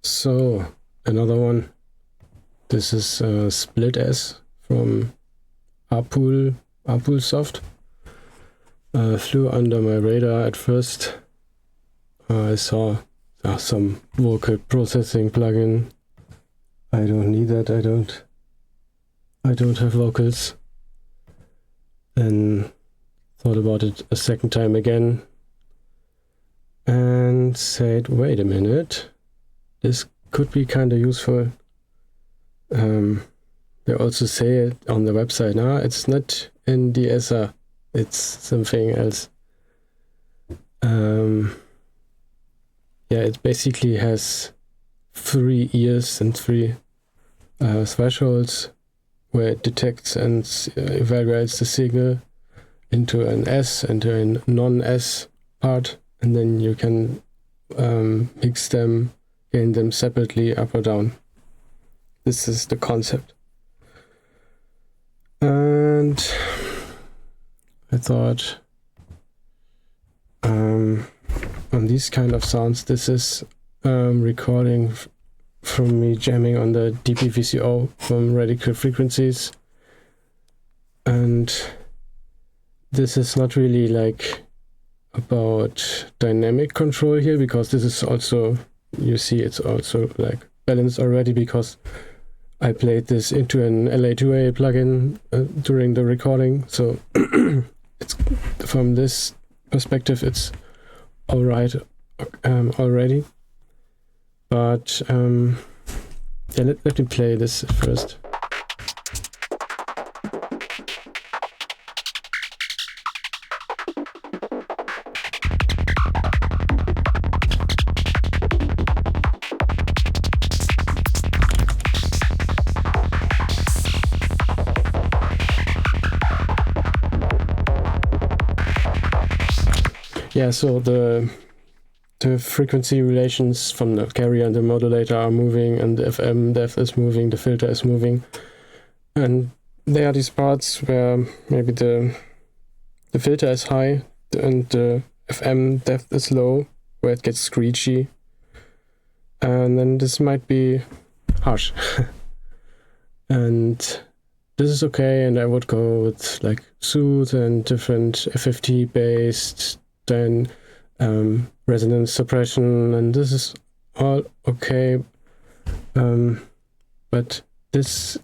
So another one. This is SplitS from Apulsoft. Flew under my radar at first. I saw some vocal processing plugin. I don't need that. I don't have vocals. Then thought about it a second time again and said, wait a minute, this could be kind of useful. They also say it on the website. Now it's not in DSR, it's something else. Yeah, it basically has 3 ears and 3 thresholds where it detects and evaluates the signal into an S, into a non-S part, and then you can mix them, gain them separately up or down. This is the concept. And I thought on these kind of sounds, this is recording from me jamming on the DP-VCO from Radical Frequencies. And this is not really like about dynamic control here, because this is also, you see, it's also like balanced already, because I played this into an LA2A plugin during the recording. So it's from this perspective, it's all right already. But yeah, let me play this first. Yeah, so the frequency relations from the carrier and the modulator are moving, and the FM depth is moving, the filter is moving. And there are these parts where maybe the filter is high and the FM depth is low, where it gets screechy. And then this might be harsh. And this is okay, and I would go with like Soothe and different FFT based, then resonance suppression, and this is all okay. But this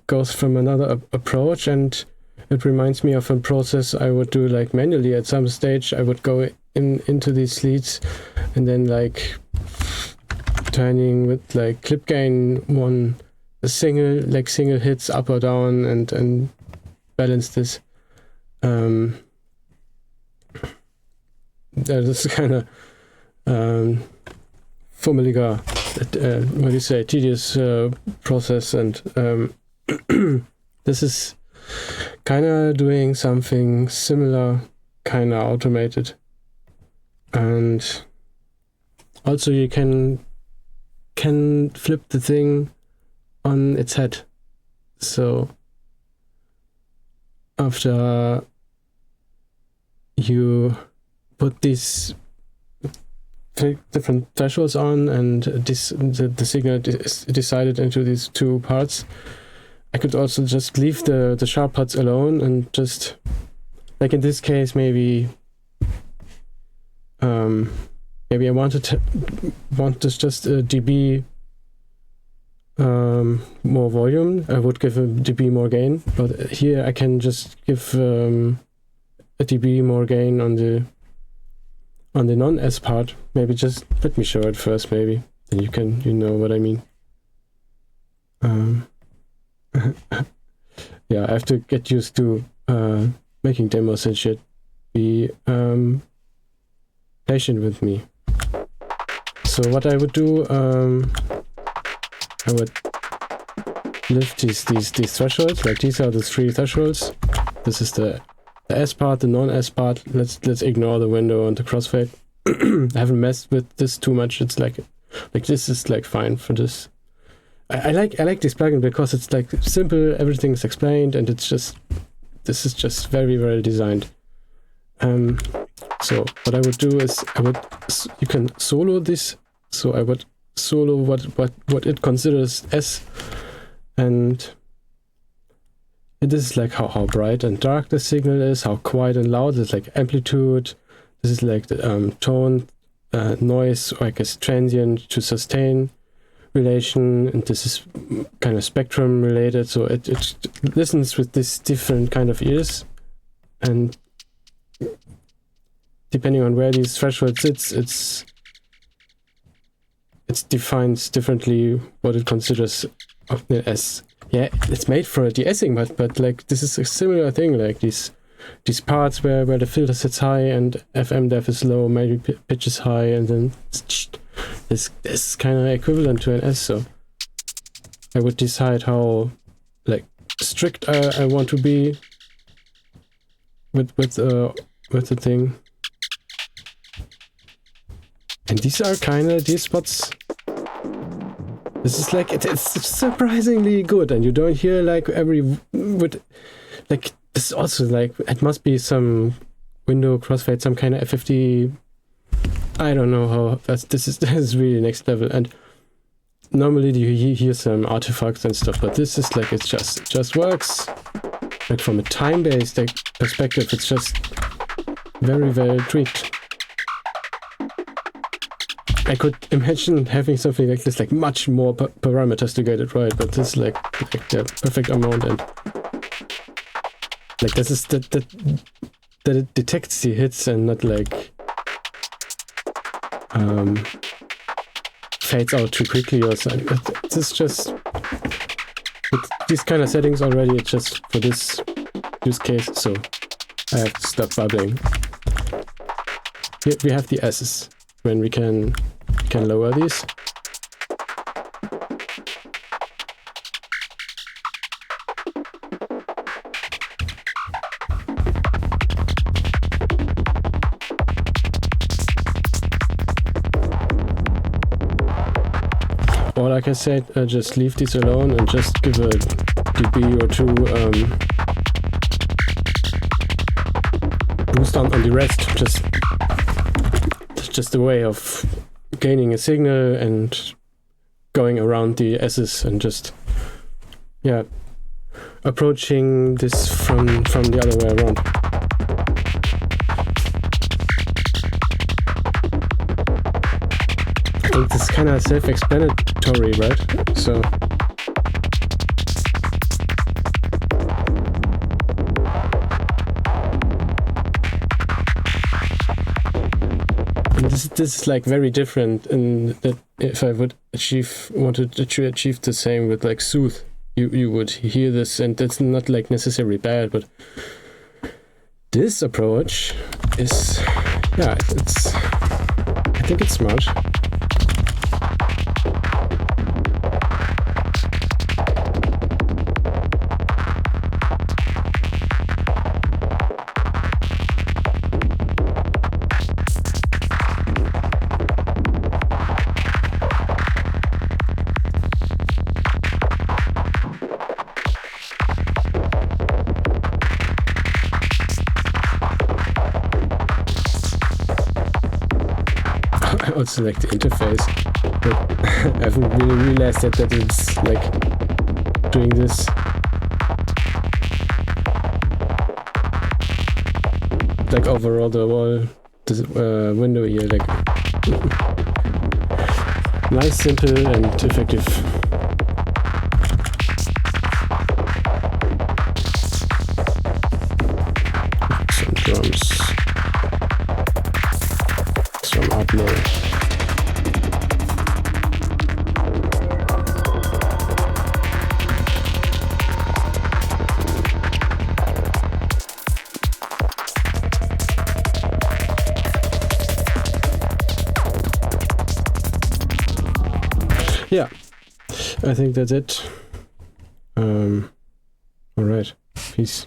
goes from another approach, and it reminds me of a process I would do like manually at some stage. I would go into these leads and then like turning with like clip gain single hits up or down and balance this. This is kind of fummeliger, what do you say, tedious process, and this is kind of doing something similar, kind of automated. And also you can flip the thing on its head. So after you put these different thresholds on and the signal is decided into these 2 parts, I could also just leave the sharp parts alone and just, like in this case, maybe I want this just a dB more volume. I would give a dB more gain, but here I can just give a dB more gain on the non-S part. Maybe just let me show it first, maybe. Then you know what I mean. Yeah, I have to get used to making demos and shit. Be patient with me. So what I would do, I would lift these thresholds. Like these are the 3 thresholds. This is the S part, the non-S part. Let's ignore the window and the crossfade. I haven't messed with this too much. It's like this is like fine for this. I like this plugin because it's like simple, everything's explained, and this is just very well designed. So what I would do is you can solo this. So I would solo what it considers S, and this is like how bright and dark the signal is, how quiet and loud. It's like amplitude. This is like the tone, noise, or I guess transient to sustain relation, and this is kind of spectrum related. So it listens with this different kind of ears, and depending on where these threshold sits, it defines differently what it considers as. Yeah, it's made for de-essing, but like this is a similar thing, like these parts where the filter sits high and FM def is low, maybe pitch is high, and then this kind of equivalent to an S. So I would decide how like strict I want to be with the thing. And these are kind of these spots. This is like it's surprisingly good, and you don't hear like like this. Also like it must be some window crossfade, some kind of FFT. I don't know how. This is really next level. And normally you hear some artifacts and stuff, but this is like it just works. Like from a time-based perspective, it's just very well tweaked. I could imagine having something like this, like much more parameters to get it right, but this is like the perfect amount, and like this is that it detects the hits and not like fades out too quickly or something. This is just with these kind of settings already. It's just for this use case, so I have to stop bubbling. Here we have the S's when we can lower these. Or like I said, just leave these alone and just give a dB or two boost on the rest. Just a way of gaining a signal and going around the S's and just approaching this from the other way around. I think this is kind of self-explanatory, right? So this is like very different in that if I would wanted to achieve the same with like Soothe, you would hear this, and it's not like necessarily bad, but this approach is I think it's smart. I also like the interface, but I haven't really realized that it's like doing this. Like overall the whole window here, like nice, simple and effective. Some drums. Some outlaw. Yeah, I think that's it. All right, peace.